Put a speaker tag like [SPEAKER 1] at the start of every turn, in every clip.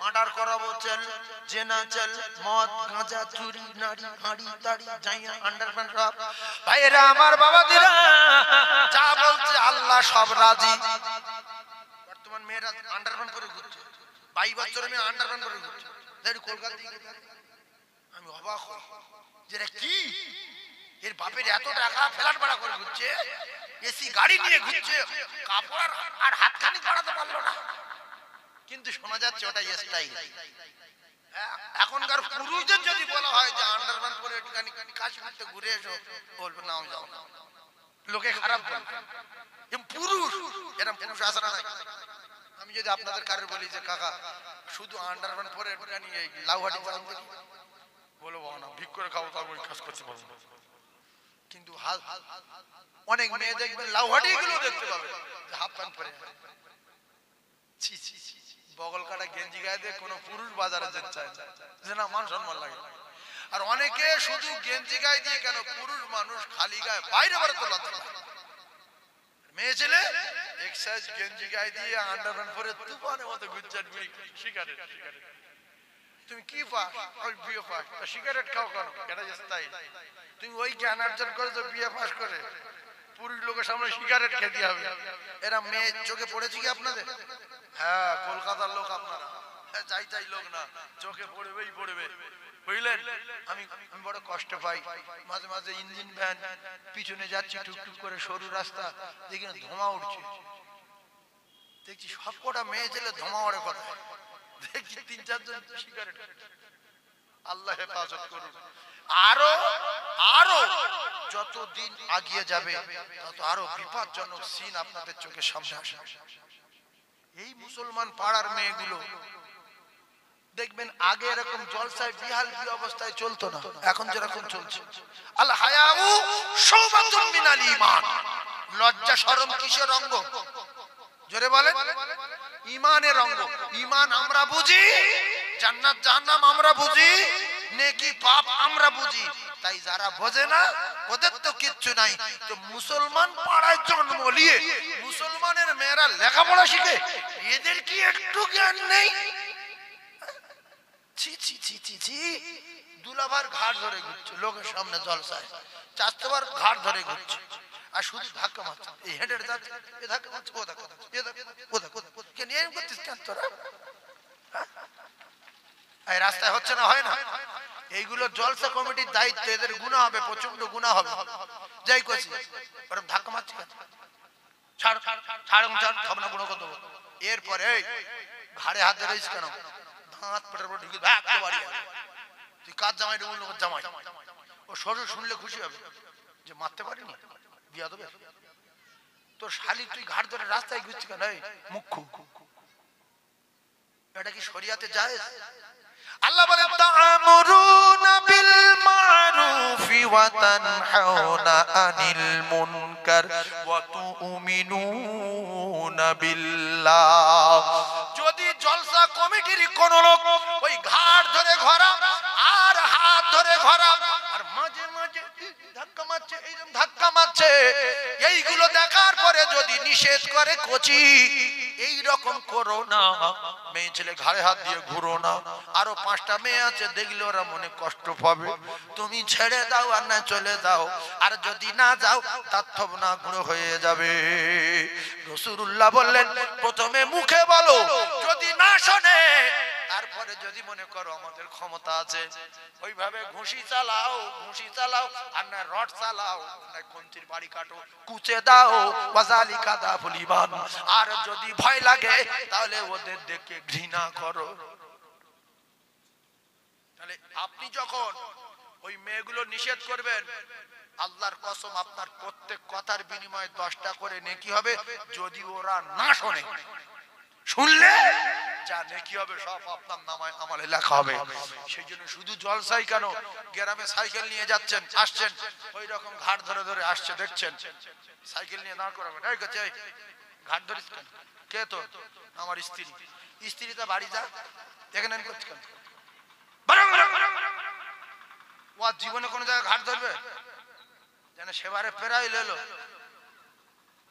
[SPEAKER 1] Murder করাবো চল, জেনা চল, মদ গাঁজা চুরি নারী হাঁড়ি তাড়ি জাইয়া আন্ডারপ্যান্ট সব। ভাইরা আমার বাবাদিরা, যা বলছে আল্লাহ সব রাজি। বর্তমান মেয়েরা আন্ডারপ্যান্ট পরে ঘুরছে, 22 বছরের মেয়ে আন্ডারপ্যান্ট পরে ঘুরছে। কলকাতা দিকে আমি অবাক হই, যেটা কি এর বাপের এত টাকা ফ্ল্যাট ভাড়া করে ঘুরছে, এসি গাড়ি নিয়ে ঘুরছে, কাপড় আর হাতখানি বাড়াতে পারলো না, কিন্তু শোনা যাচ্ছে ওটাই স্টাইল। এখনকার পুরুষদের যদি বলা হয় যে আন্ডারপ্যান্ট পরে একটুখানি কাশ্মীরতে ঘুরে এসো, বলবে নাও যাও না, লোকে খারাপ বলবে। পুরুষ এরকম পুরুষ আসে না। আমি যদি আপনাদের কারোর বলি যে কাকা শুধু আন্ডারপ্যান্ট পরে একটুখানি এই লাউহাটি যান, বলবো না, ভিক করে খাবো, তার ওই কাজ করতে পারবো না। কিন্তু অনেক মেয়ে দেখবেন লাউহাটি গুলো দেখতে পাবে হাফ প্যান্ট পরে, বগল কাটা গেঞ্জি গায়ে দিয়ে কোনো পুরুষ বাজারে যেতে চায় যে না, মান সম্মান লাগে। আর অনেকে শুধু গেঞ্জি গায়ে দিয়ে, কেন পুরুষ মানুষ খালি গায়ে বাইরে বাইরে তো লজ্জা লাগে। মেয়ে ছেলে এক্সাইজ গেঞ্জি গায়ে দিয়ে আন্ডারপ্যান্ট পরে তুফানের মতো ঘুরছে, সিগারেট। তুমি কি পাস? ওই বিয়ে পাস। সিগারেট খাও কেন? এটা স্টাইল। তুমি ওই জ্ঞান অর্জন করেছো বিয়ে পাস করে, পুরুষ লোকের সামনে সিগারেট খেতে হবে। এরা মেয়ে চোখে পড়েছে কি আপনাদের? হ্যাঁ, কলকাতার লোক আপনারা, যাই লোক না, চোখে পড়বেই পড়বে, বুঝলেন? আমি বড় কষ্ট পাই মাঝে মাঝে, ইঞ্জিন ভ্যান পিছনে যাচ্ছি টুকটুক করে সরু রাস্তা, দেখি ধোঁয়া উঠছে, দেখছি সব কটা মেয়ে ছেলে ধোঁয়া ওড়ে কথা, দেখছি 3-4 জন সিগারেট। আল্লাহ হেফাজত করুন। আরো আরো যত দিন আগিয়ে যাবে তত আরো বিপজ্জনক সিন আপনাদের চোখের সামনে আসে। এই মুসলমান পাড়ার মেয়েগুলো দেখবেন আগে এরকম জলসায় বিহাল কি অবস্থায় চলতো না, এখন যেরকম চলছে। আল হায়াউ শুবাতুন মিনাল ঈমান। লজ্জা শরম কিসের অঙ্গ? জোরে বলেন। ঈমানের অঙ্গ। ঈমান আমরা বুঝি, জান্নাত জাহান্নাম আমরা বুঝি, নেকি পাপ আমরা বুঝি। তাই যারা বোঝে না ওদের তো কিচ্ছু নাই। তো মুসলমান পাড়ায় জন্ম নিয়ে মুসলমানের মেয়েরা লেখাপড়া শিখে, এদের কি একটু জ্ঞান নেই? ছি ছি ছি ছি ছি। দুলাভার ঘাট ধরে ঘুরছে লোকের সামনে জলসায়, চাচতোবার ঘাট ধরে ঘুরছে, আর শুধু ধাক্কা মারছে, এই হেঁটে যাচ্ছে, এ ধাক্কা মারছে, ও ধাক্কা মারছে, এ ধাক্কা মারছে, কেন এরকম করছিস কেন তোরা? এই রাস্তায় হচ্ছে না, হয় না? এইগুলো জলসা কমিটির দায়িত্ব, এদের গুনাহ হবে, প্রচন্ড গুনাহ হবে। যাই করছি ওরকম ধাক্কা মারছি কেন? ছাড় ছাড় ছাড়, খাবো না, গুণা করতে। এরপরে ঘাড়ে হাত ধরেছিস কেন? দাঁত পেটের উপর ঢুকে বাড়ি, তুই কাজ জামাই ঢুকুন লোকের জামাই। ও শ্বশুর শুনলে খুশি হবে যে মারতে পারিনি, বিয়া দেবে। তোর শালি তুই ঘাট ধরে রাস্তায় ঘুরছিস কেন? এই মুখ্য, এটা কি শরিয়াতে জায়েজ? আল্লাহ বলেন তা'মুরুনা বিল মা'রুফি ওয়া তানহাউনা আনিল মুনকার ওয়া তু'মিনুনা বিল্লাহ। যদি জলসা কমিটির কোন লোক ওই ঘাট ধরে ঘোরা আর হাত ধরে ঘোরা আর মাঝে মাঝে ধাক্কা মারছে, এইরকম ধাক্কা মারছে, এইগুলো দেখার পরে যদি নিষেধ করে কোচি এই রকম করো না, মেয়ে ছেলে ঘাড়ে হাত দিয়ে ঘুরো না, আরো 5টা মেয়ে আছে দেখলে ওরা মনে কষ্ট পাবে, তুমি ছেড়ে দাও আর না চলে যাও, আর যদি না যাও তার থব না গুঁড়ো হয়ে যাবে। রাসূলুল্লাহ বললেন প্রথমে মুখে বলো, যদি না শোনে তারপরে যদি মনে করো আমাদের ক্ষমতা আছে ওইভাবে ঘুষি চালাও, ঘুষি চালাও, আর না রড চালাও, না কঞ্চির বাড়ি কাটো, কুচে দাও, ওয়াজালিকা দাফুল ঈমান। আর যদি ভয় লাগে তাহলে ওদের দেখে ঘৃণা করো। তাহলে আপনি যখন ওই মেয়েগুলো নিষেধ করবেন, আল্লাহর কসম আপনার প্রত্যেক কথার বিনিময়ে 10টা করে নেকি হবে। যদি ওরা না শোনে, শুনলে যা নেকি হবে সব আপনার নামায় আমলে লেখা হবে। সেই জন্য শুধু জলসাই কেন, গ্রামে সাইকেল নিয়ে যাচ্ছেন আসছেন, ওই রকম ঘাট ধরে ধরে আসছে দেখছেন, সাইকেল নিয়ে দাঁড় করাবেন, এই গেছে ঘাট ধরিস কেন? কে তো? আমার স্ত্রী। স্ত্রীটা বাড়ি যা, এখানে করছি কেন? ও জীবনে কোনো জায়গায় ঘাট ধরবে যেন সেবারে ফেরাই লেলো।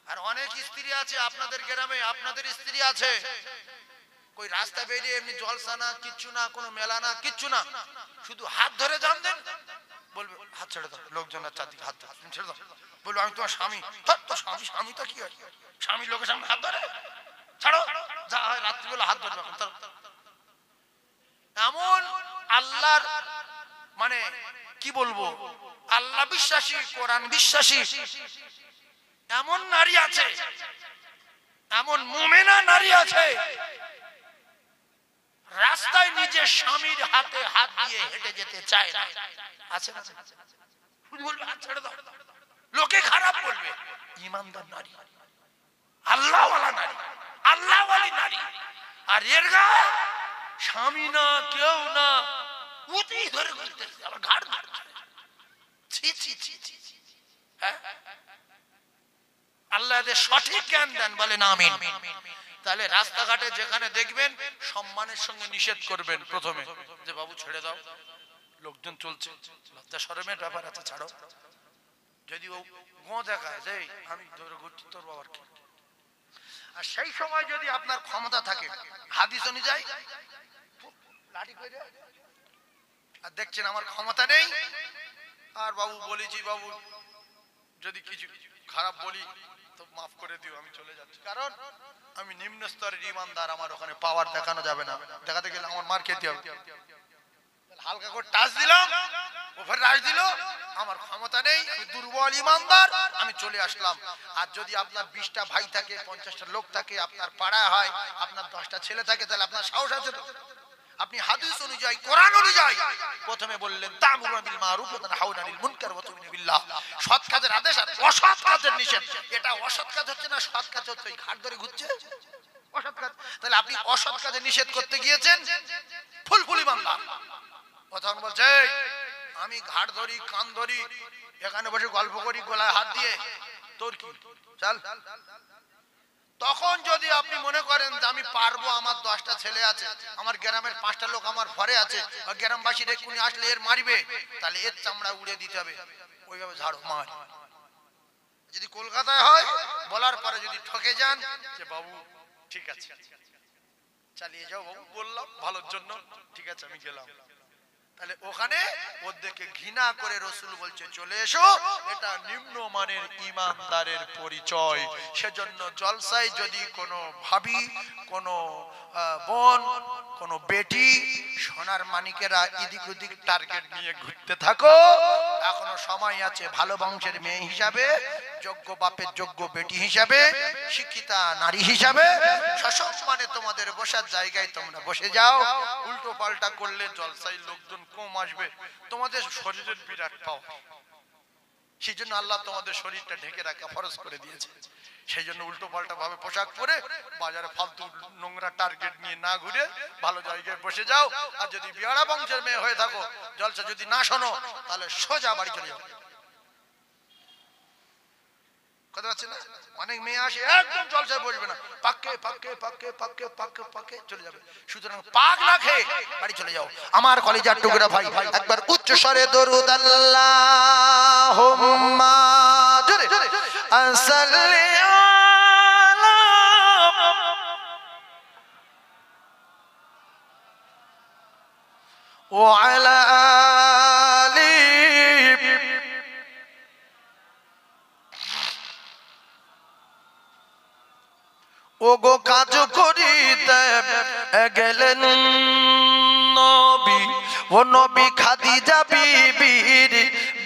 [SPEAKER 1] আর অনেক স্ত্রী আছে আপনাদের গ্রামে, আপনাদের স্ত্রী আছে কই রাস্তা বেরিয়ে এমনি জলসা না, কিচ্ছু না, কোনো মেলা না, কিচ্ছু না, শুধু হাত ধরে যান দেন, বলবে হাত ছেড়ে দাও, লোকজনের চারদিকে হাত ধরে ছেড়ে দাও, বলবো আমি তোমার স্বামী। তো স্বামী, স্বামী তো কি হয়, স্বামী লোকের সামনে হাত ধরে, ছাড়ো, যা হয় রাত্রিবেলা হাত ধরবে। এমন আল্লাহর মানে কি বলবো, আল্লাহ বিশ্বাসী, কোরআন বিশ্বাসী এমন নারী আছে, এমন মুমিনা নারী আছে, রাস্তায় নিজের স্বামীর হাতে হাত দিয়ে হেঁটে যেতে চায় না, আছে না? শুধু বলবে হাত ছেড়ে দাও, লোকে খারাপ বলবে। ঈমানদার নারী, আল্লাহওয়ালা নারী, আল্লাহওয়ালী নারী, আর এর গায়ে স্বামী না, কেউ না, উতি ধরে ঘুরতেছে, আবার ঘাড় ধরছে। ছি ছি ছি ছি, হ্যাঁ, আল্লাহ এদের সঠিক জ্ঞান দেন, বলেন আমিন। তাহলে রাস্তাঘাটে যেখানে দেখবেন সম্মানের সঙ্গে নিষেধ করবেন প্রথমে, যে বাবু ছেড়ে দাও, লোকজন চলছে, লজ্জা শরমের ব্যাপার আছে, ছাড়ো। যদি ও গো দেখায় যে আমি ধরে ঘুরছি, তোর বাবার কি, আর সেই সময় যদি আপনার ক্ষমতা থাকে হাদিস অনুযায়ী লাঠি করে, আর দেখছেন আমার ক্ষমতা নেই, আর বাবু বলেছি, বাবু যদি কিছু খারাপ বলি তো মাফ করে দিও, আমি চলে যাচ্ছি, কারণ আমি নিম্ন স্তরের ঈমানদার, আমার ওখানে পাওয়ার দেখানো যাবে না, দেখাতে গেলে আমার মার খেতে হবে। হালকা করে টাচ দিলাম, ওভার টাচ দিল, আমার ক্ষমতা নেই, আমি দুর্বল ঈমানদার, আমি চলে আসলাম। আর যদি আপনার 20টা ভাই থাকে, 50টা লোক থাকে, আপনার পাড়ায় হয়, আপনার 10টা ছেলে থাকে, তাহলে আপনার সাহস আছে তো? আপনি হাদিস অনুযায়ী, কোরআন অনুযায়ী প্রথমে বললেন তা'মুরুনা বিল মারুফ ওয়া তানহাউনা আনিল মুনকার ওয়া তু'মিনুনা বিল্লাহ, সৎ কাজের আদেশ আর অসৎ কাজের নিষেধ। এটা অসৎ কাজ হচ্ছে না, সৎ কাজ হচ্ছে, ওই ঘাট ধরে ঘুরছে অসৎ কাজ। তাহলে আপনি অসৎ কাজে নিষেধ করতে গিয়েছেন, ফুলফুল ঈমানদার। তখন বলছে আমি ঘাট ধরি, কান ধরি, এখানে বসে গল্প করি গলায় হাত দিয়ে, তোর কি, চল। তখন যদি আপনি মনে করেন যে আমি পারবো, আমার 10টা ছেলে আছে, আমার গ্রামের 5টা লোক আমার ঘরে আছে, গ্রামবাসীর এক্ষুনি আসলে এর মারিবে, তাহলে এর চামড়া উড়ে দিতে হবে, ওইভাবে ঝাড়ো মার। যদি কলকাতায় হয়, বলার পরে যদি ঠকে যান যে বাবু ঠিক আছে চালিয়ে যাও বাবু, বললাম ভালোর জন্য, ঠিক আছে আমি গেলাম, তাহলে ওখানে ওদেরকে ঘৃণা করে রাসূল বলছে চলে এসো, এটা নিম্নমানের ঈমানদারের পরিচয়। সেজন্য জলসায় যদি কোনো ভাবি, কোনো বোন, কোনো বেটি, সোনার মানিকেরা এদিক ওদিক টার্গেট নিয়ে ঘুরতে থাকো, এখনো সময় আছে। ভালো বংশের মেয়ে হিসাবে, যোগ্য বাপের যোগ্য বেটি হিসাবে, শিক্ষিতা নারী হিসাবে সসম্মানে তোমাদের বসার জায়গায় তোমরা বসে যাও। উল্টো পাল্টা করলে জলসায় লোকজন কম আসবে, তোমাদের শরীরের বিরাট পাওয়া, সেই জন্য আল্লাহ তোমাদের শরীরটা ঢেকে রাখা ফরজ করে দিয়েছে। সেই জন্য উল্টো পাল্টা ভাবে পোশাক পরে বাজারে ফালতু নোংরা টার্গেট নিয়ে না ঘুরে ভালো জায়গায় বসে যাও। আর যদি বিহারা বংশের মেয়ে হয়ে থাকো, জলসা যদি না শোনো, তাহলে সোজা বাড়ি চলে যাও। কথা পাচ্ছেন না? অনেক মেয়ে আসে একদম জলসায় বসবে না, পাকে পাকে পাকে পাকে পাকে পাকে চলে যাবে। সুতরাং পাক না খেয়ে বাড়ি চলে যাও। আমার কলিজার টুকরা ভাই, একবার উচ্চ স্বরে দরুদ আল্লাহুম্মা জোরে সাল্লি আলা ওয়া আলা আলি ওগো কাজ করিতে গেলেন নবী, ও নবী খাদিজা বিবির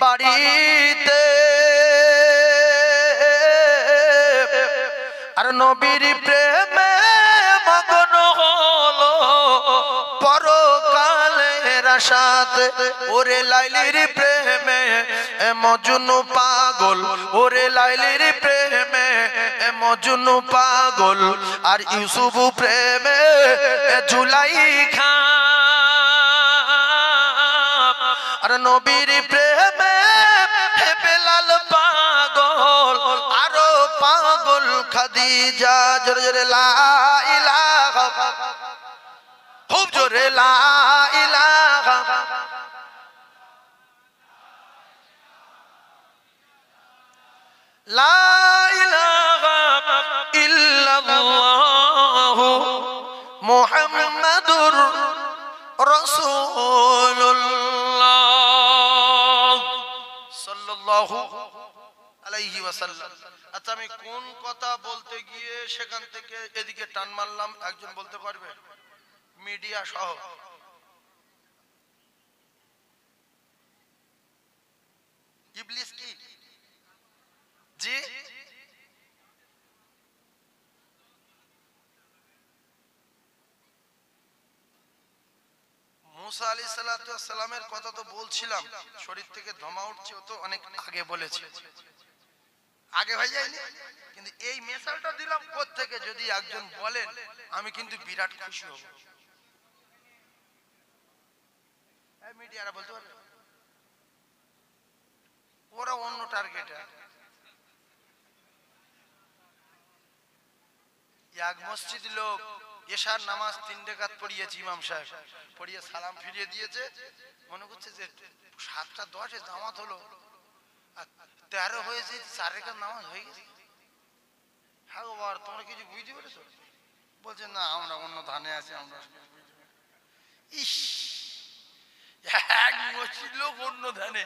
[SPEAKER 1] বাড়িতে, আর নবীর প্রেমে মগ্ন হলো পরকালের আশাতে। ওরে লাইলির প্রেমে মজনু পাগল, ওরে লাইলির প্রেমে মজনু পাগল, আর ইউসুফ প্রেমে জুলাইখা, আর নবীর প্রেমে বেলাল পাগল, আরো পাগল খাদিজা। জোরে জোরে লা ইলাহা, খুব জোরে লা ইলাহা, লা ইলাহা ইল্লাল্লাহু মুহাম্মাদুর মুহাম্মাদুর রাসূলুল্লাহ সাল্লাল্লাহু আলাইহি ওয়াসাল্লাম। আচ্ছা, আমি কোন কথা বলতে গিয়ে সেখান থেকে এদিকে টান মারলাম, একজন বলতে পারবে? মিডিয়া সহ ইবলিস কি? জি, মুসা আলাইহিস সালাতু ওয়াস সালামের কথা তো বলছিলাম, শরীর থেকে ধমা উঠছে, ও তো অনেক আগে বলেছে, আগে হয়ে যায়নি, কিন্তু এই মেসালটা দিলাম কোত্থেকে যদি একজন বলেন আমি কিন্তু বিরাট খুশি হব। এই মিডিয়ারা বলতে পারবে? ওরা অন্য টার্গেট। এক মসজিদ লোক এশার নামাজ 3 রাকাত পড়িয়েছে, ইমাম সাহেব পড়িয়ে সালাম ফিরিয়ে দিয়েছে, মনে করছে যে 7:10 জামাত হলো, 13 হয়েছে, 4 রাকাত নামাজ হয়ে গেছে। হ্যাঁ বাবা, তোমরা কিছু বুঝতে পেরেছো? বলছে না, আমরা অন্য ধানে আছি। আমরা ইস, এক মসজিদ লোক অন্য ধানে,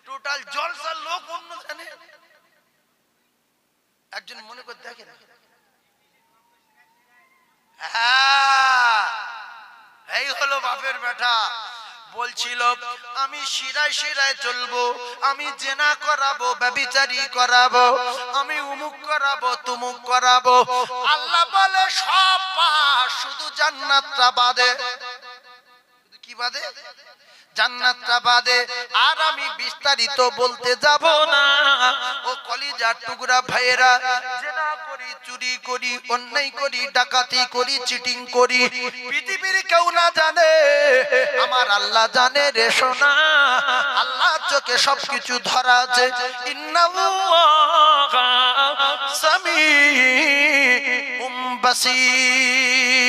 [SPEAKER 1] টোটাল জলসার লোক অন্য ধানে। একজন মনে করে দেখে না, এই হলো বাপের বেটা। বলছিল আমি শিরায় শিরায় চলবো, আমি জেনা করাবো, ব্যভিচারী করাবো, আমি উমুক করাবো, তুমুক করাবো। আল্লাহ বলে সব পাস, শুধু জান্নাতটা বাদে। কি বাদে? জান্নাতটা বাদে। আর আমি বিস্তারিত বলতে যাব না। ও কলিজার টুকরা ভাইয়েরা, জেনা করি, চুরি করি, অন্যায় করি, ডাকাতি করি, চিটিং করি, পৃথিবীর কেউ না জানে, আমার আল্লাহ জানে রে সোনা। আল্লাহ চোখে সবকিছু ধরা আছে। ইন্নাল্লাহা সামিউম বাসীর।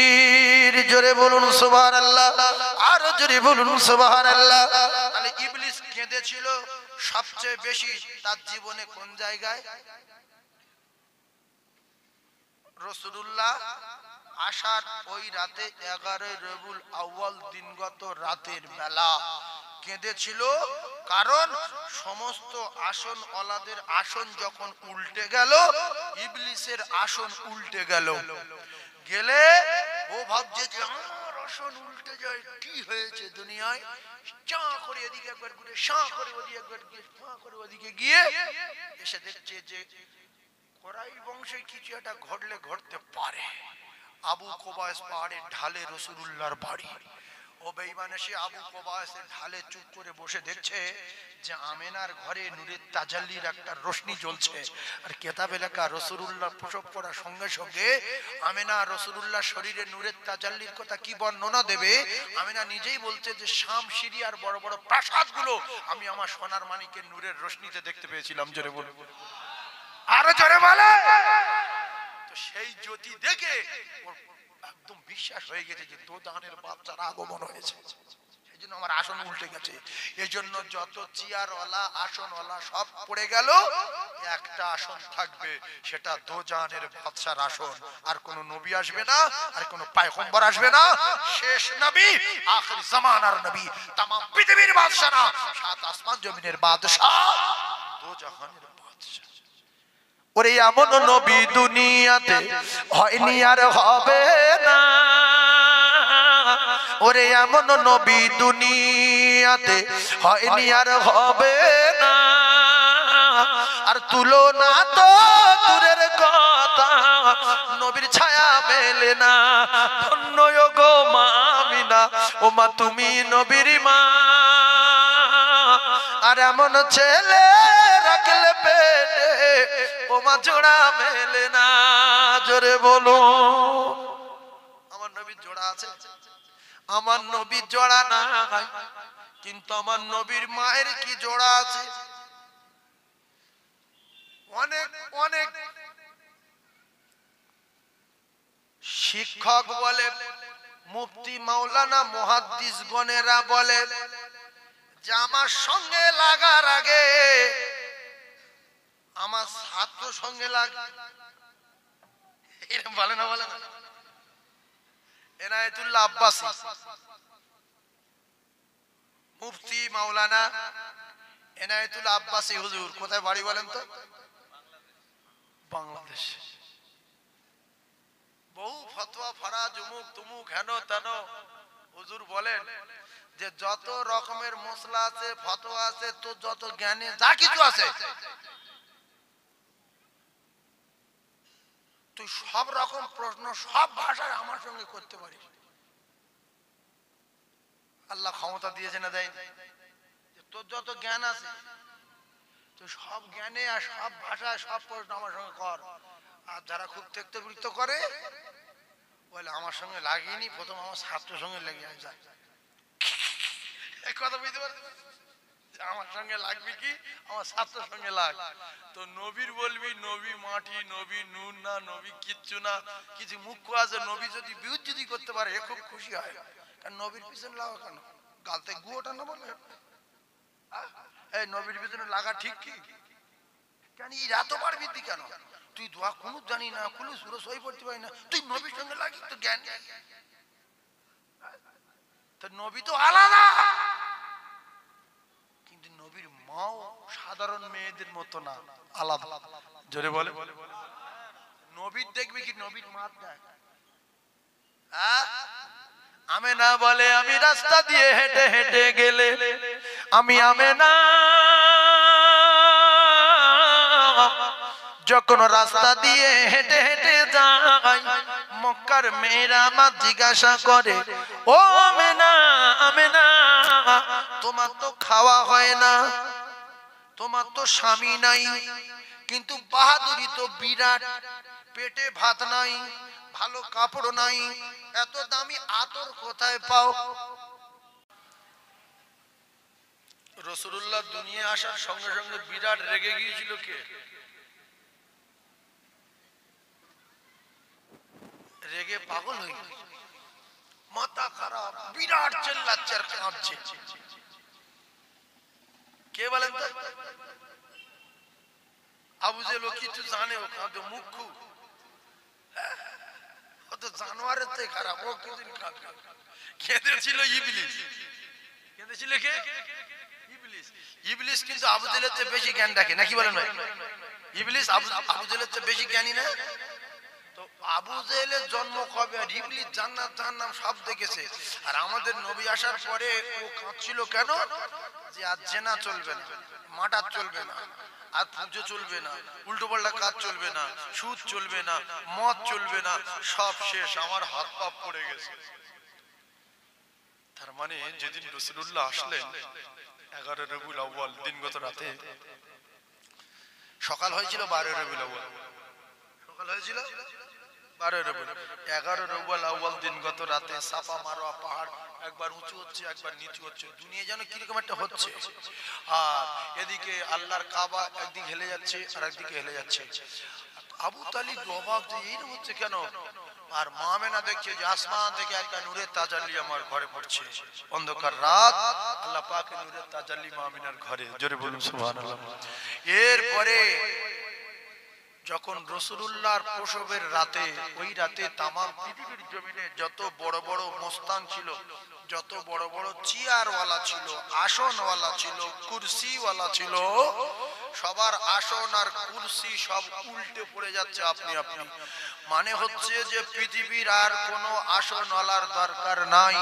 [SPEAKER 1] জোরে বলুন সুবহানাল্লাহ, আরো জোরে বলুন সুবহানাল্লাহ। তাহলে ইবলিস কেঁদেছিল সবচেয়ে বেশি তার জীবনে কোন জায়গায়? রাসূলুল্লাহ আসার ওই রাতে 11 রবিউল আউয়াল দিনগত রাতের বেলা কেঁদেছিল। কারণ সমস্ত আসন ওলাদের আসন যখন উল্টে গেল, ইবলিসের আসন উল্টে গেল। গেলে ও ভাবছে যে আমার আসন উল্টে যায়, কি হয়েছে দুনিয়ায়? চা করে এদিকে একবার ঘুরে, শা করে ওদিকে একবার গিয়ে, ফা করে ওদিকে গিয়ে এসে দেখছে যে কোরাই বংশে কিছু একটা ঘটলে ঘটতে পারে। আবু কোবায়েস পাহাড়ের ঢালে রাসূলুল্লাহর বাড়ি। ও বেঈমান এসে আবু কোবায়েসের ঢালে চুপ করে বসে দেখছে যে আমেনার ঘরে নূরের তাজাল্লির একটা রোশনি জ্বলছে। আর কিতাবে লেখা রাসূলুল্লাহ প্রসব করার সঙ্গে সঙ্গে আমেনা রাসূলুল্লাহ শরীরে নূরের তাজাল্লির কথা কি বর্ণনা দেবে। আমেনা নিজেই বলছে যে শাম সিরিয়ার বড় বড় প্রাসাদগুলো আমি আমার সোনার মানিকের নূরের রোশনিতে দেখতে পেয়েছিলাম। জোরে বলে, আরো জোরে বলে। তো সেই জ্যোতি দেখে ওর একদম বিশ্বাস হয়ে গেছে যে দোজাহানের বাচ্চার আগমন হয়েছে। সেই জন্য আমার আসন উল্টে গেছে। এই জন্য যত চেয়ারওয়ালা আসনওয়ালা সব পড়ে গেল, একটা আসন থাকবে, সেটা দোজাহানের বাদশার আসন। আর কোন নবী আসবে না, আর কোন পয়গম্বর আসবে না। শেষ নবী, আখির জামানার নবী, तमाम পৃথিবীর বাদশা না, সাত আসমান জমিনের বাদশা, দোজাহানের বাদশা। ওরে এমন নবী দুনিয়াতে হয়নি আর হবে না। ওরে এমন নবী দুনিয়াতে হয়নি আর হবে না। আর তুলনা তো দূরের কথা, নবীর ছায়া মেলে না। ধন্য গো মা আমিনা, ও মা তুমি নবীর মা। আর এমন ছেলে রাখলে পেটে, ও মা জোড়া মেলে না। জোরে বলো, আমার নবীর জোড়া আছে? আমার নবীর জোড়া নাই, কিন্তু আমার নবীর মায়ের কি জোড়া আছে। অনেক অনেক শিক্ষক বলে, মুফতি মাওলানা মুহাদ্দিস গণেরা বলে যে আমার সঙ্গে লাগার আগে আমার ছাত্র সঙ্গে লাগ, এরকম বলে না, বলে না? এনায়েতুল্লাহ আব্বাসী, মুফতি মাওলানা এনায়েতুল্লাহ আব্বাসী হুজুর কোথায় বাড়ি বলেন তো? বাংলাদেশ। বহু ফতোয়া ফারা জুমুক তুমুক হেন তেন হুজুর বলেন যে যত রকমের মশলা আছে ফতোয়া আছে তো যত জ্ঞানে যা কিছু আছে তুই সব রকম প্রশ্ন সব ভাষায় আমার সঙ্গে করতে পারিস। আল্লাহ ক্ষমতা দিয়েছে না দেয়? তোর যত জ্ঞান আছে তুই সব জ্ঞানে আর সব ভাষায় সব প্রশ্ন আমার সঙ্গে কর। আর যারা খুব তেক্ত বৃত্ত করে বলে আমার সঙ্গে লাগিনি, প্রথম আমার ছাত্রের সঙ্গে লেগে যায়। কথা বুঝতে পারছি, আমার সঙ্গে লাগবি কি আমার ছাত্রের সঙ্গে লাগ। তো নবীর বলবি নবী মাটি, নবী নুন না, নবী কিচ্ছু না। কিছু মুখ্য আছে নবী যদি বিউজ্জতি করতে পারে এ খুব খুশি হয়। কারণ নবীর পিছনে লাগা কেন? গালতে গুয়োটা না বলে এই নবীর পিছনে লাগা ঠিক কি? কেন এত পারবি তুই কেন? তুই দোয়া কোনো জানি না, কোনো সুরো সই পড়তে পারি না, তুই নবীর সঙ্গে লাগি তো জ্ঞান। তো নবী তো আলাদা, কিন্তু নবীর মাও সাধারণ মেয়েদের মতো না, আলাদা। জোরে বলে নবীর দেখবি কি নবীর মা দেখ। আমেনা বলে আমি রাস্তা দিয়ে হেঁটে হেঁটে গেলে আমি আমেনা যখন রাস্তা দিয়ে হেঁটে হেঁটে যাই মক্কার মেয়েরা আমার জিজ্ঞাসা করে ও আমেনা আমেনা তোমার তো খাওয়া হয় না, তোমার তো স্বামী নাই, কিন্তু বাহাদুরি তো বিরাট, পেটে ভাত নাই, ভালো কাপড় নাই, এত দামি আতর কোথায় পাও? রাসূলুল্লাহ দুনিয়া আসার সঙ্গে সঙ্গে বিরাট রেগে গিয়েছিল কে? রেগে পাগল হয়ে মাথা খারাপ, বিরাট চিল্লাচ্ছে আর কাঁদছে। কে বলেন তো? আবু জেহেল কিছু জানে, ও কাঁদে মুখ্যু, ও তো জানোয়ারের থেকে খারাপ, ও কিছু কাঁদে। কেঁদেছিল ইবলিস। কেঁদেছিল কে? ইবলিস। ইবলিস কিন্তু আবু জেহেলের চেয়ে বেশি জ্ঞান রাখে নাকি বলেন ভাই? ইবলিস আবু জেহেলের চেয়ে বেশি জ্ঞানী না? তো আবু জেহেলের জন্ম কবে আর ইবলিস জান্নাত জাহান্নাম সব দেখেছে। আর আমাদের নবী আসার পরে ও কাঁদছিল কেন? যে আজ জেনা চলবে না, মার্ডার চলবে না, আর পুজো চলবে না, উল্টো পাল্টা কাজ চলবে না, সুদ চলবে না, মদ চলবে না, সব শেষ, আমার হাত পা পড়ে গেছে। তার মানে যেদিন রাসূলুল্লাহ আসলেন 11 রবিউল আউয়াল দিনগত রাতে, সকাল হয়েছিল 12 রবিউল আউয়াল, সকাল হয়েছিল 12 রবিউল, 11 রবিউল আউয়াল দিনগত রাতে সাফা মারওয়া পাহাড় একবার উঁচু হচ্ছে একবার নিচু হচ্ছে, দুনিয়া যেন কিরকম একটা হচ্ছে। আর এদিকে আল্লাহর কাবা একদিকে হেলে যাচ্ছে আর একদিকে হেলে যাচ্ছে। আবু তালিব অবাক যে এইরকম হচ্ছে কেন? আর মা আমেনা দেখছে যে আসমান থেকে একটা নূরের তাজাল্লি আমার ঘরে পড়ছে। অন্ধকার রাত, আল্লাহ পাকের নূরের তাজাল্লি মা আমেনার ঘরে। জোরে বলুন সুবহানাল্লাহ। এরপরে যখন রাসূলুল্লাহর প্রসবের রাতে, ওই রাতে তামাম পৃথিবীর জমিনে যত বড় বড় মস্তান ছিল, যত বড় বড় চেয়ারওয়ালা ছিল, আসনওয়ালা ছিল, কুরসিওয়ালা ছিল, সবার আসন আর কুরসি সব উল্টে পড়ে যাচ্ছে আপনি আপনি। মানে হচ্ছে যে পৃথিবীর আর কোনো আসনওয়ালার দরকার নাই।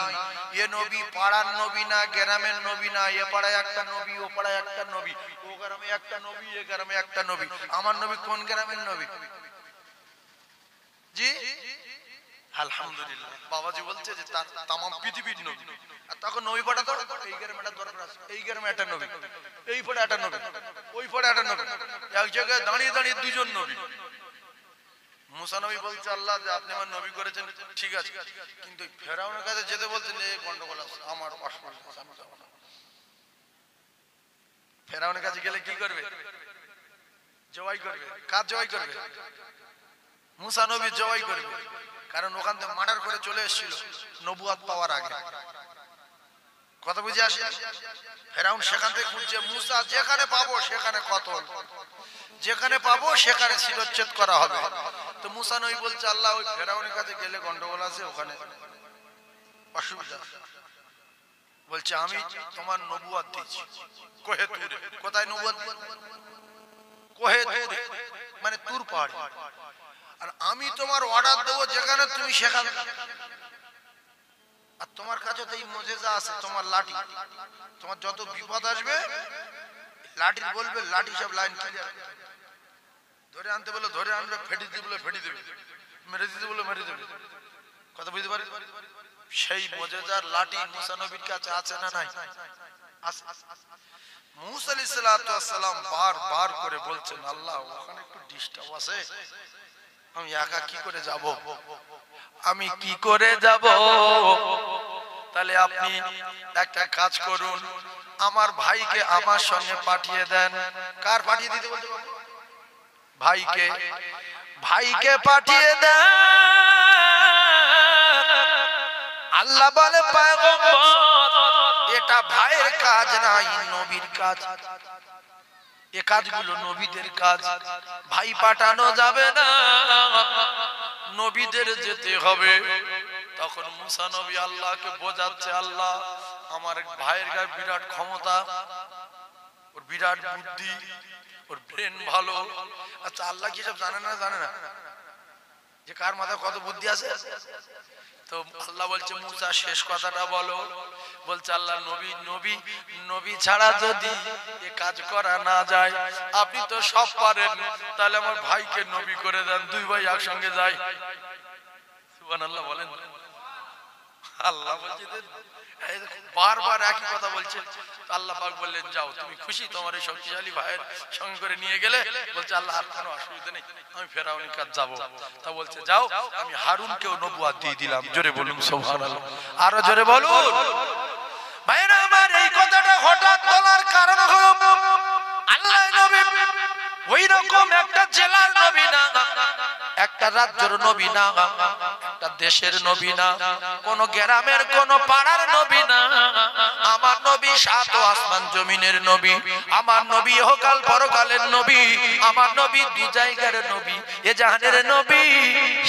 [SPEAKER 1] এ নবী পাড়ার নবী না, গ্রামের নবী না, এ পাড়ায় একটা নবী, ও পাড়ায় একটা নবী, ও গ্রামে একটা নবী, এ গ্রামে একটা নবী। আমার নবী কোন গ্রামের নবী? জি আলহামদুলিল্লাহ, বাবাজি বলছে যে তার তামাম পৃথিবীর নবী। আর তখন নবী পাঠা তো এই গ্রামে একটা দরকার আছে, এই গ্রামে একটা নবী, এই পাড়ে একটা নবী, ওই পাড়ে একটা নবী, এক জায়গায় দাঁড়িয়ে দাঁড়িয়ে দুজন নবী। মুসা নবী বলছে আল্লাহ যে আপনি আমার নবী করেছেন, ঠিক আছে, কিন্তু ফেরাউনের কাছে যেতে বলছেন এই গন্ডগোল আছে, আমার অসুবিধা, আমি যাব না। ফেরাউনের কাছে গেলে কি করবে? জবাই করবে। কার জবাই করবে? মুসা নবী জবাই করবে, কারণ ওখান থেকে মার্ডার করে চলে এসেছিল নবুয়ত পাওয়ার আগে। কথা বুঝে আসে? ফেরাউন সেখান থেকে খুঁজছে, মুসা যেখানে পাবো সেখানে কতল, যেখানে পাবো সেখানে শিরচ্ছেদ করা হবে। তো মুসা নবী বলছে আল্লাহ ওই ফেরাউনের কাছে গেলে গন্ডগোল আছে, ওখানে অসুবিধা বলছে আমি তোমার নবুয়ত দিয়েছি কোহে তুরে। কোথায় নবুয়ত? কোহে তুরে মানে তুর পাহাড়ে। আর আমি তোমার অর্ডার দেবো যেখানে তুমি সেখানে। আর তোমার কাছে তো এই মুজিজা আছে, তোমার লাঠি। তোমার যত বিপদ আসবে লাঠি বলবে, লাঠি সব লাইন ধরে আনতে বলে ধরে আনবে, ফেটে দিতে বলে ফেটে দেবে, মেরে দিতে বলে মেরে দেবে। কথা বুঝতে পারি? সেই মুজিজার লাঠি মুসা নবীর কাছে আছে না নাই? আছে। মুসা আলাইহিস সালাম বারবার করে বলছেন আল্লাহ ওখানে একটু ডিস্টার্ব আছে, আমি একা কি করে যাব, আমি কি করে যাব? তাহলে আপনি একটা কাজ করুন, আমার ভাইকে আমার সঙ্গে পাঠিয়ে দেন। কার পাঠিয়ে দিতে বলতে? ভাইকে। ভাইকে পাঠিয়ে দেন। আল্লাহ বলে পয়গম্বর এটা ভাইয়ের কাজ নাই, নবীর কাজ। এ কাজগুলো নবীদের কাজ, ভাই পাঠানো যাবে না, নবীদের যেতে হবে। তখন মুসা নবী আল্লাহকে বোঝাচ্ছে আল্লাহ আমার ভাইয়ের গায়ে বিরাট ক্ষমতা, ওর বিরাট বুদ্ধি, ওর ব্রেন ভালো। আচ্ছা আল্লাহ কি সব জানে না? জানে না যে কার মাথায় কত বুদ্ধি আছে? তো আল্লাহ বলছে মুসা শেষ কথাটা বলো। বলছে আল্লাহ নবী ছাড়া যদি এ কাজ করা না যায়, আপনি তো সব পারেন, তাহলে আমার ভাইকে নবী করে দেন, দুই ভাই একসঙ্গে যাই। সুবহানাল্লাহ বলেন। আল্লাহ বলছে বারবার একই কথা বলছে। আল্লাহ পাক বললেন যাও, তুমি খুশি তোমার এই শক্তিশালী ভাইয়ের সঙ্গে করে নিয়ে গেলে? বলছে আল্লাহ আর কোনো অসুবিধা নেই, আমি ফেরাউনের কাছে যাব। তা বলছে যাও, আমি হারুনকেও নবুয়ত দিয়ে দিলাম। জোরে বলুন সুবহানাল্লাহ, আরো জোরে বলুন। ভাইরা আমার এই কথাটা হঠাৎ বলার কারণ হলো আল্লাহ নবী ওই রকম একটা জেলার নবী না, একটা রাজ্যের নবী না, একটা দেশের নবী না, কোন গ্রামের কোন পাড়ার নবী না। আমার নবী সাত আসমান জমিনের নবী, আমার নবী ইহকাল পরকালের নবী, আমার নবী দুই জায়গার নবী, এ জাহানের নবী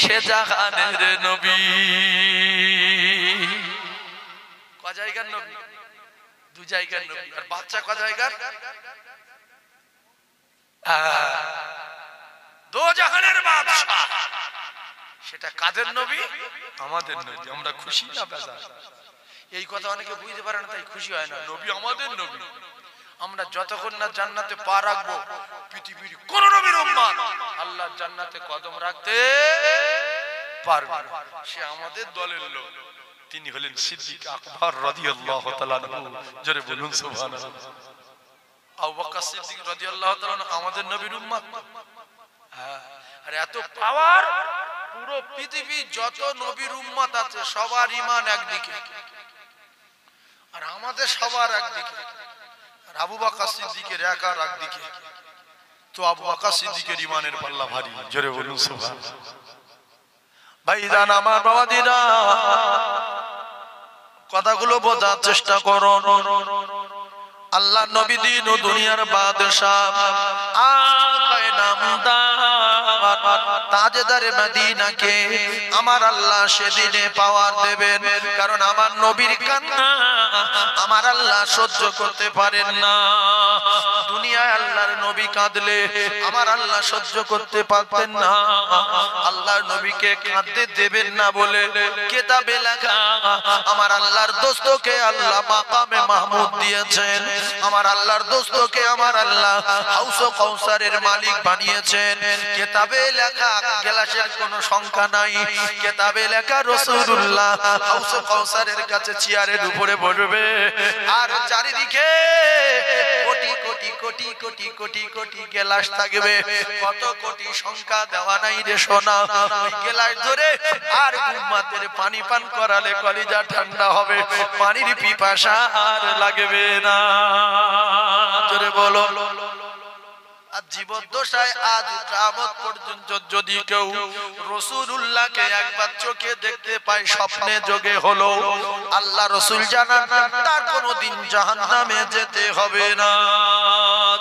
[SPEAKER 1] সে জাহানের নবী। ক জায়গার নবী? দুই জায়গার নবী। আর বাচ্চা ক জায়গার? দো জাহানের বাদশা। সেটা কাদের নবী? আমাদের নবী। আমরা খুশি না বেজার? এই কথা অনেকে বুঝতে পারে না, তাই খুশি হয় না। নবী আমাদের নবী। আমরা যতক্ষণ না জান্নাতে পা রাখবো, পৃথিবীর কোন নবীর উম্মত আল্লাহর জান্নাতে কদম রাখতে পারবে না। সে আমাদের দলের লোক। তিনি হলেন সিদ্দিক আকবর রাদিয়াল্লাহু তাআলা আনহু। জোরে বলুন সুবহানাল্লাহ। আবু বকর সিদ্দিক রাদিয়াল্লাহু তাআলা আনহু আমাদের নবীর উম্মত। আর এত পাওয়ার, পুরো পৃথিবী যত নবীর উম্মত আছে সবার ঈমান একদিকে, আর আমাদের সবার একদিকে, আর আবু বকর সিদ্দিকের একার একদিকে। তো আবু বকর সিদ্দিকের ঈমানের পাল্লা ভারী। জোরে বলুন সুবহানাল্লাহ। ভাইজান আমার বাবাজিরা, কথাগুলো বোঝার চেষ্টা করো। আল্লাহ নবী দিন ও দুনিয়ার বাদশাহ, আকায়ে নামদার, তাজদারে মদিনাকে আমার আল্লাহ সেদিনে পাওয়ার দেবেন। কারণ আমার নবীর কান্না আমার আল্লাহ সহ্য করতে পারেন না। দুনিয়ায় আল্লাহর নবী কাঁদলে আমার আল্লাহ সহ্য করতে পারতেন না। আল্লাহর নবীকে কাঁদতে দেবেন না বলে কিতাবে লেখা আমার আল্লাহর দোস্তকে আল্লাহ মাকামে মাহমুদ দিয়েছেন। আমার আল্লাহর দোস্তকে আমার আল্লাহ হাউস কাউসারের মালিক বানিয়েছেন। কিতাবে লেখা গেলাসের কোনো সংখ্যা নাই। কিতাবে লেখা রাসূলুল্লাহ হাউস কাউসারের কাছে চেয়ারের উপরে বসবে, আর চারিদিকে কোটি কোটি কোটি কোটি কোটি কোটি গেলাস থাকবে। কত কোটি সংখ্যা দেওয়া নাই রে সোনা। ওই গেলাস ধরে আর উম্মতের পানি পান করালে কলিজা ঠান্ডা হবে, পানির পিপাসা আর লাগবে না। জোরে বলো। আর জীবদ্দশায় আজ কিয়ামত পর্যন্ত যদি কেউ রাসূলুল্লাহকে একবার চোখে দেখতে পায়, স্বপ্নে যোগে হলো, আল্লাহ রাসূল জানান তার কোনোদিন জাহান্নামে যেতে হবে না।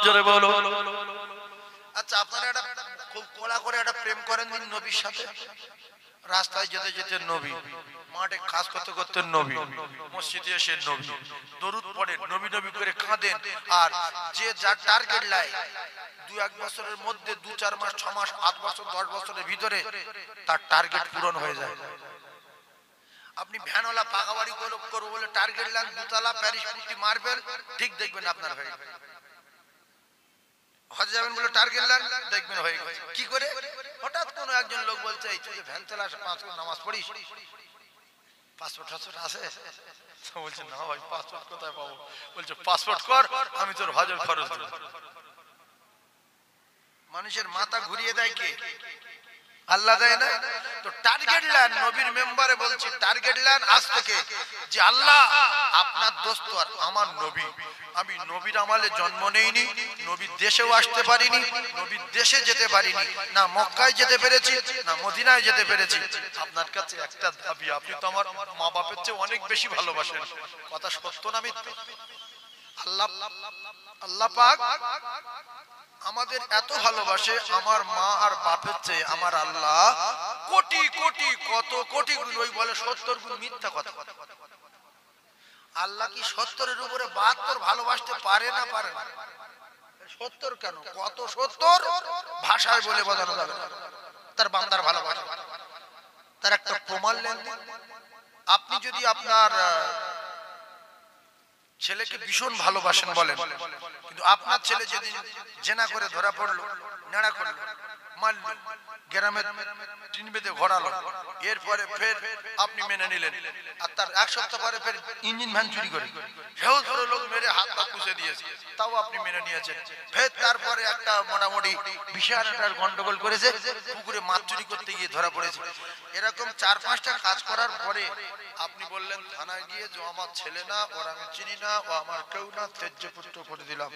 [SPEAKER 1] জোরে বলো। আচ্ছা আপনারা এটা খুব কড়া করে একটা প্রেম করেন দিন নবীর সাথে, রাস্তায় যেতে যেতে নবী, মাঠে কাজ করতে করতে নবী, মসজিদে এসে নবী, দরুদ পড়েন, নবী নবী করে কাঁদেন। আর যে যার টার্গেট লাই 2-1 বছরের মধ্যে 2-4 মাস 6 মাস 8 বছর 10 বছরের ভিতরে তার টার্গেট পূরণ হয়ে যায়। আপনি ভ্যানওয়ালা পাকা বাড়ি করবো বলে টার্গেট লান দুতলা প্যারিস পুটি মার্বেল, ঠিক দেখবেন আপনার হয়ে গেছে। হজে যাবেন বলে টার্গেট লান, দেখবেন হয়ে গেছে। কি করে? হঠাৎ কোনো একজন লোক বলছে এই তুই ভ্যান চালাস, 5 ওয়াক্ত নামাজ পড়িস, পাসপোর্ট আছে? বলছে না ভাই, পাসপোর্ট কোথায় পাবো? বলছে পাসপোর্ট কর, আমি তোর হজের খরচ দেব। মানুষের মাথা ঘুরিয়ে দেয় কে? আল্লাহ দেয় না? তো টার্গেট লান, নবীর মেম্বারে বলছি টার্গেট লান আজ থেকে যে আল্লাহ আপনার দোস্ত আর আমার নবী, আমি নবীর আমলে জন্ম নেইনি, নবীর দেশেও আসতে পারিনি, নবীর দেশে যেতে পারিনি, না মক্কায় যেতে পেরেছি না মদিনায় যেতে পেরেছি। আপনার কাছে একটা দাবি, আপনি তো আমার মা বাপের চেয়ে অনেক বেশি ভালোবাসেন, কথা সত্য না মিথ্যা? আল্লাহ পাক আমাদের এত ভালোবাসে, আমার মা আর বাপের চেয়ে আমার আল্লাহ কোটি কোটি কত কোটি গুণ, ওই বলে 70 গুণ মিথ্যা কথা। আল্লাহ কি 70-এর উপরে 72 ভালোবাসতে পারে না? পারে না। 70 কেন, কত 70 ভাষায় বলে বোঝানো যাবে না তার বান্দার ভালোবাসা। তার একটা প্রমাণ নেন। আপনি যদি আপনার ছেলেকে ভীষণ ভালোবাসেন বলেন, কিন্তু আপনার ছেলে যেদিন জেনা করে ধরা পড়লো, নেড়া করলো, মারলো, গ্রামে টিন বেঁধে ঘোরালো, এরপরে ফের আপনি মেনে নিলেন, আর তার 1 সপ্তাহ পরে ফের ইঞ্জিন ভ্যান চুরি করে সেও ধরো লোক মেরে হাত পা পুষে দিয়েছে, তাও আপনি মেনে নিয়েছেন। ফের তারপরে একটা মোটামুটি বিশাল একটা গন্ডগোল করেছে, পুকুরে মাছ চুরি করতে গিয়ে ধরা পড়েছে। এরকম 4-5টা কাজ করার পরে আপনি বললেন থানায় গিয়ে যে আমার ছেলে না, ওর আমি চিনি না, ও আমার কেউ না, ত্যায্য পুত্র করে দিলাম।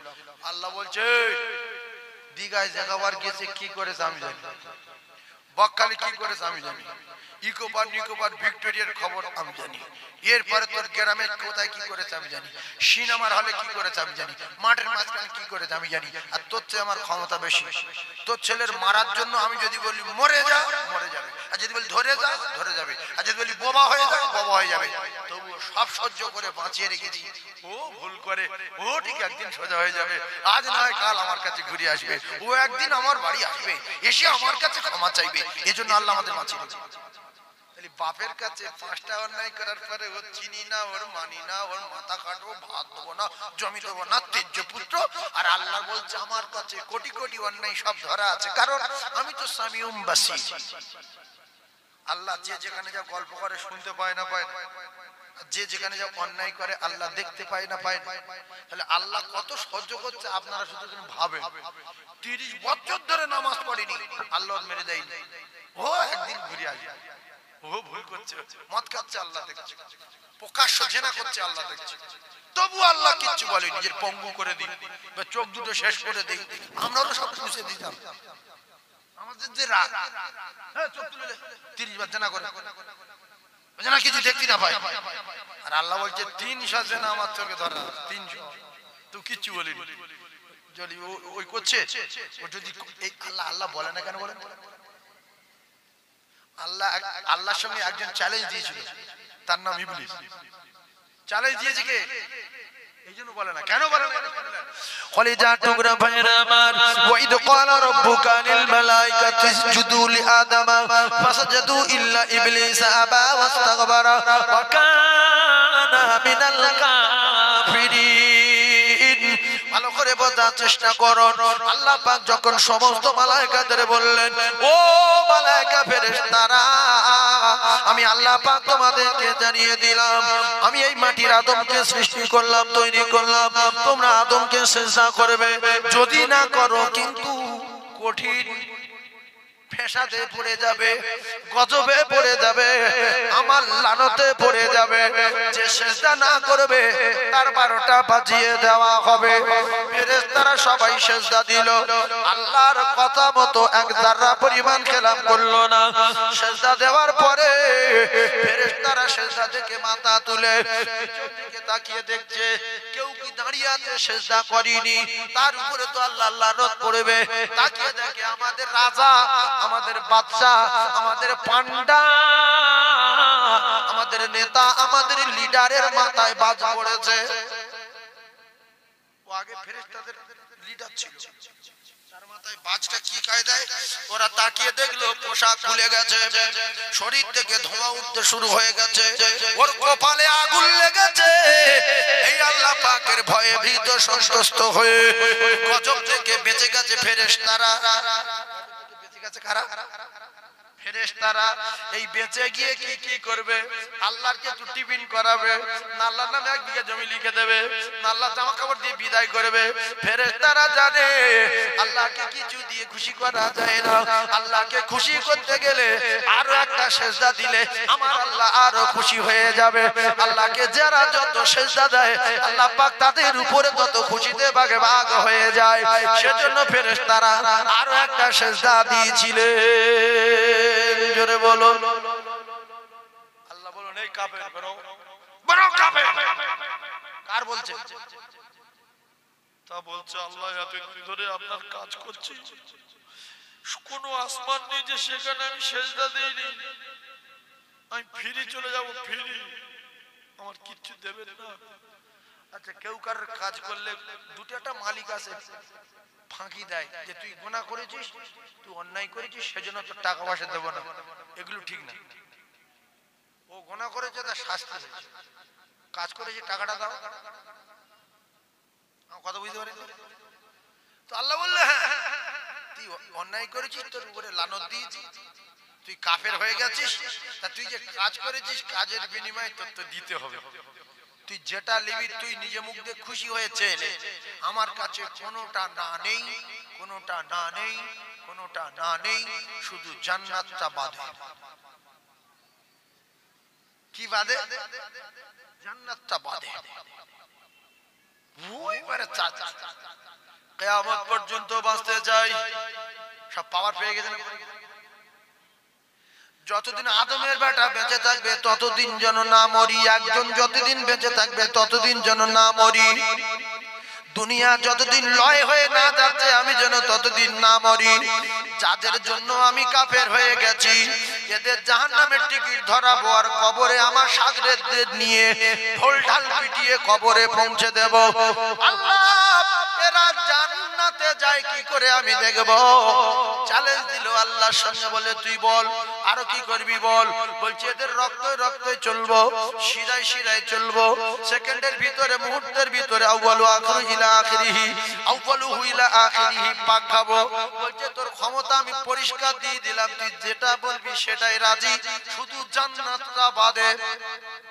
[SPEAKER 1] আল্লাহ বলছে দীঘায় জাগাবার গেছে কি করেছে আমি জানি, বকখালি কি করেছে আমি জানি, ইকোপার নিকোপার ভিক্টোরিয়ার খবর আমি জানি, এরপরে তোর গ্রামে কোথায় কি করেছে আমি জানি, সিনেমার হলে কি করেছে আমি জানি, মাঠের মাঝখানে কি করেছে আমি জানি। আর তোর চেয়ে আমার ক্ষমতা বেশি। তোর ছেলের মারার জন্য আমি যদি বলি মরে যা, মরে যাবে, আর যদি বলি ধরে যা, ধরে যাবে, আর যদি বলি বোবা হয়ে যা, বোবা হয়ে যাবে। তবুও সব সহ্য করে বাঁচিয়ে রেখেছি। ও ভুল করে, ও ঠিক একদিন সোজা হয়ে যাবে, আজ নয় কাল আমার কাছে ঘুরে আসবে, ও একদিন আমার বাড়ি আসবে, এসে আমার কাছে ক্ষমা চাইবে। এজন্য আল্লাহ আমাদের বাঁচিয়ে রেখেছে। বাপের কাছে 5টা অন্যায় করার পরে ওর চিনি না, ওর মানি না, ওর মাথা কাটবো, ভাত দেবো না, জমি দেবো না, ত্যায্য পুত্র। আর আল্লাহ বলছে আমার কাছে কোটি কোটি অন্যায় সব ধরা আছে, কারণ আমি তো সামিউম বাসীর। আল্লাহ যে যেখানে যা গল্প করে শুনতে পায় না, পায় না, যে যেখানে যা অন্যায় করে আল্লাহ দেখতে পায় না, পায় না। তাহলে আল্লাহ কত সহ্য করছে আপনারা শুধু ভাবেন। 30 বছর ধরে নামাজ পড়েনি, আল্লাহ মেরে দেয়নি, ও একদিন ঘুরে আসবে। ও ভুল করছে, মদ খাচ্ছে, আল্লাহ দেখছে, প্রকাশ্য জেনা করছে, আল্লাহ দেখছে, তবু আল্লাহ কিচ্ছু বলে, নিজের পঙ্গু করে দিই বা চোখ দুটো শেষ করে দিই। আমরাও সব মুছে দিতাম, আমাদের যে রাগ, হ্যাঁ চোখ তুলে 30 বার জেনা করে, জেনা কিছু দেখতে না পায়। আর আল্লাহ বলছে 300 জেনা আমার চোখে ধরা, 300, তো কিচ্ছু বলিনি। যদি ওই করছে, ও যদি আল্লাহ বলে না কেন বলেন? আল্লাহর সঙ্গে একজন চ্যালেঞ্জ দিয়েছিল, তার নাম ইবলিস। চ্যালেঞ্জ দিয়েছে কে? এইজন্য বলে না কেন, বলে না কলিজা টুকরা ভাইরা আমার, ওয়াইদ ক্বালা রাব্বুকা লিল মালাইকাতি ইসজুদু লিআদামা ফাসাজাদু ইল্লা ইবলিস আবা ওয়াস্তাগবারা ওয়া কানা মিনাল কাফিরিন। ভালো করে বোঝার চেষ্টা করুন। আল্লাহ পাক যখন সমস্ত মালায়েকাদের বললেন, ও মালায়েকা ফেরেশতারা, আমি আল্লাহ পাক তোমাদেরকে জানিয়ে দিলাম, আমি এই মাটির আদমকে সৃষ্টি করলাম, তৈরি করলাম, তোমরা আদমকে সিজদা করবে, যদি না করো কিন্তু কঠিন ফেসাদে পড়ে যাবে, গজবে পড়ে যাবে, আমার লানতে পড়ে যাবে। যে সিজদা না করবে তার 12টা বাজিয়ে দেওয়া হবে। ফেরেশতারা সবাই সিজদা দিল, আল্লাহর কথা মতো এক যারা পরিমাণ খেলাপ করলো না। সিজদা দেওয়ার পরে ফেরেশতারা সিজদা থেকে মাথা তুলে নিচের দিকে তাকিয়ে দেখছে কেউ কি দাঁড়িয়ে আছে সিজদা করেনি, তার উপরে তো আল্লাহ লানত পড়বে। তাকিয়ে দেখে আমাদের রাজা, আমাদের বাদশা, আমাদের পান্ডা, আমাদের নেতা, আমাদের লিডারের মাথায় বাজ পড়েছে। ও আগে ফেরেশতাদের লিডার ছিল, তার মাথায় বাজটা কি কায়দায়? ওরা তাকিয়ে দেখলো পোশাক খুলে গেছে, শরীর থেকে ধোঁয়া উঠতে শুরু হয়ে গেছে, ওর কপালে আগুন লেগেছে। এই আল্লাহ পাকের ভয়ে ভীত সন্ত্রস্ত হয়ে গজব থেকে বেঁচে গেছে ফেরেশতারা। বেঁচে গেছে কারা? ফেরেশতারা। এই বেঁচে গিয়ে কি কি করবে? আল্লাহকে একটু টিফিন করাবে, না আল্লাহর নামে 1 বিঘা জমি লিখে দেবে, না আল্লাহ জামা কাপড় দিয়ে বিদায় করবে। ফেরেশতারা জানে আল্লাহকে কিছু দিয়ে খুশি করা যায় না। আল্লাহকে খুশি করতে গেলে আরো একটা সেজদা দিলে আমার আল্লাহ আরো খুশি হয়ে যাবে। আল্লাহকে যারা যত সেজদা দেয় আল্লাহ পাক তাদের উপরে তত খুশিতে ভাগে ভাগ হয়ে যায়। সেজন্য ফেরেশতারা আরো একটা সেজদা দিয়েছিলেন। জোরে বলো আল্লাহ বলুন এই কাফের বড় বড় কাফের। কার বলছে? তা বলছে আল্লাহ এতদিন ধরে আপনার কাজ করছি, কোন আসমান নেই যে সেখানে আমি সেজদা দেইনি, আমি ফিরে চলে যাব, ফিরি আমার কিচ্ছু দেবেন না। আচ্ছা কেউ কার কাজ করলে দুটো একটা মালিক আছে ফাঁকি দেয় যে তুই গুনাহ করেছিস, তুই অন্যায় করেছিস, সেজন্য তোর টাকা পয়সা দেব না, এগুলো ঠিক না। ও গুনাহ করেছে তার শাস্তি হয়েছে, কাজ করেছে টাকাটা দাও। কথা বুঝতে পারি তো? আল্লাহ বললে হ্যাঁ তুই অন্যায় করেছিস, তোর উপরে লানত দিয়েছি, তুই কাফের হয়ে গেছিস, তা তুই যে কাজ করেছিস কাজের বিনিময়ে তোর তো দিতে হবে। তুই যেটা নিবি তুই নিজে মুখ দিয়ে খুশি হয়েছে, আমার কাছে কোনোটা না নেই, কোনোটা না নেই, কোনোটা না নেই, শুধু জান্নাতটা বাদে। কি বাদে? জান্নাতটা বাদে। কিয়ামত পর্যন্ত বাঁচতে চাই, সব পাওয়ার পেয়ে গেছে। যতদিন আদমের বেটা বেঁচে থাকবে ততদিন যেন না মরি, একজন যতদিন বেঁচে থাকবে ততদিন যেন না মরি, দুনিয়া যতদিন লয় হয়ে না যাচ্ছে আমি যেন ততদিন না মরি। যাদের জন্য আমি কাফের হয়ে গেছি এদের জাহান্নামের টিকিট ধরাবো, আর কবরে আমার সাগরেদের নিয়ে ঢোল ঢাল পিটিয়ে কবরে পৌঁছে দেব। আল্লাহ এরা জান্নাতে যায় কি করে আমি দেখব। চ্যালেঞ্জ দিল আল্লাহর সঙ্গে, বলে তুই বল আরো কি করবি বল। বলছে এদের রক্ত রক্তে চলবো, শিরায় শিরায় চলবো, সেকেন্ডের ভিতরে মুহূর্তের ভিতরে আউয়ালু আখিরু ইলা আখিরিহি আউয়ালুহু ইলা আখিরিহি পাক খাবো। বলছে তোর ক্ষমতা আমি পরিষ্কার দিয়ে দিলাম, তুই যেটা বলবি সেটাই রাজি, শুধু জান্নাতটা বাদে।